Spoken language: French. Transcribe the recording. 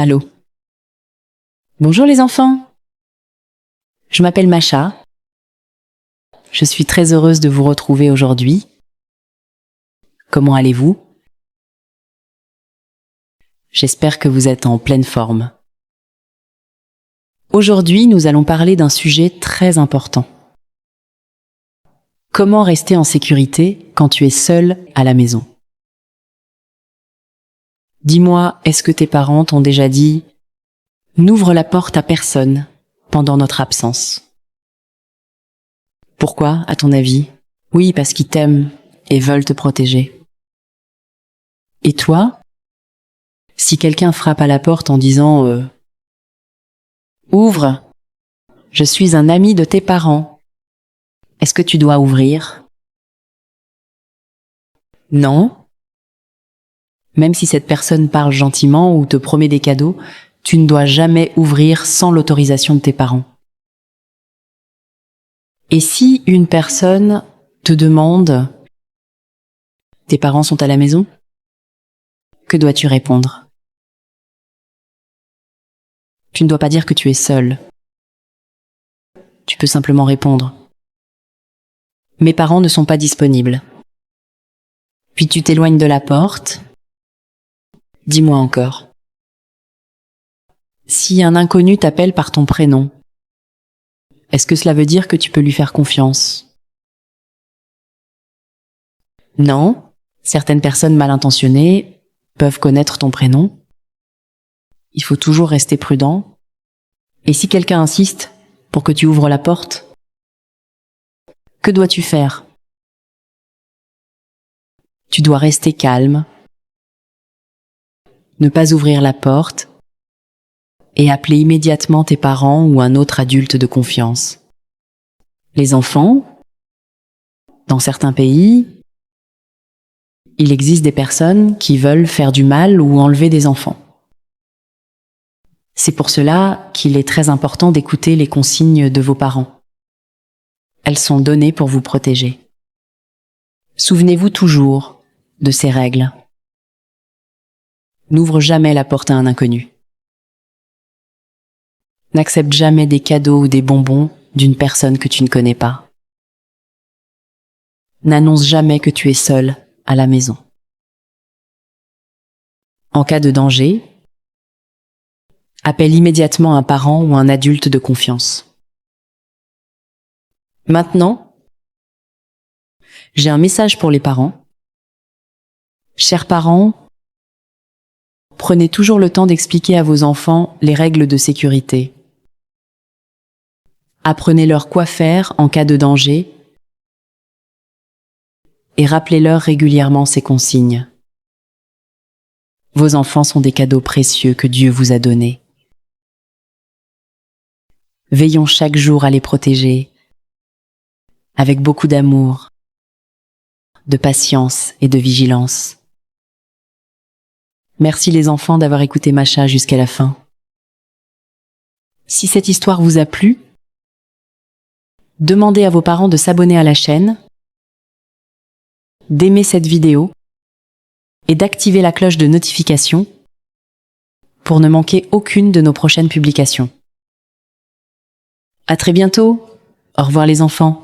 Allô. Bonjour les enfants. Je m'appelle Macha. Je suis très heureuse de vous retrouver aujourd'hui. Comment allez-vous? J'espère que vous êtes en pleine forme. Aujourd'hui, nous allons parler d'un sujet très important. Comment rester en sécurité quand tu es seul à la maison? Dis-moi, est-ce que tes parents t'ont déjà dit « N'ouvre la porte à personne pendant notre absence ». Pourquoi, à ton avis? Oui, parce qu'ils t'aiment et veulent te protéger. Et toi? Si quelqu'un frappe à la porte en disant « Ouvre, je suis un ami de tes parents », est-ce que tu dois ouvrir? Non. Même si cette personne parle gentiment ou te promet des cadeaux, tu ne dois jamais ouvrir sans l'autorisation de tes parents. Et si une personne te demande « Tes parents sont à la maison ?» que dois-tu répondre? Tu ne dois pas dire que tu es seul. Tu peux simplement répondre « Mes parents ne sont pas disponibles ». Puis tu t'éloignes de la porte. Dis-moi encore. Si un inconnu t'appelle par ton prénom, est-ce que cela veut dire que tu peux lui faire confiance? Non. Certaines personnes mal intentionnées peuvent connaître ton prénom. Il faut toujours rester prudent. Et si quelqu'un insiste pour que tu ouvres la porte, que dois-tu faire? Tu dois rester calme, ne pas ouvrir la porte et appeler immédiatement tes parents ou un autre adulte de confiance. Les enfants, dans certains pays, il existe des personnes qui veulent faire du mal ou enlever des enfants. C'est pour cela qu'il est très important d'écouter les consignes de vos parents. Elles sont données pour vous protéger. Souvenez-vous toujours de ces règles. N'ouvre jamais la porte à un inconnu. N'accepte jamais des cadeaux ou des bonbons d'une personne que tu ne connais pas. N'annonce jamais que tu es seul à la maison. En cas de danger, appelle immédiatement un parent ou un adulte de confiance. Maintenant, j'ai un message pour les parents. Chers parents, prenez toujours le temps d'expliquer à vos enfants les règles de sécurité. Apprenez-leur quoi faire en cas de danger et rappelez-leur régulièrement ces consignes. Vos enfants sont des cadeaux précieux que Dieu vous a donnés. Veillons chaque jour à les protéger avec beaucoup d'amour, de patience et de vigilance. Merci les enfants d'avoir écouté Macha jusqu'à la fin. Si cette histoire vous a plu, demandez à vos parents de s'abonner à la chaîne, d'aimer cette vidéo et d'activer la cloche de notification pour ne manquer aucune de nos prochaines publications. À très bientôt. Au revoir les enfants.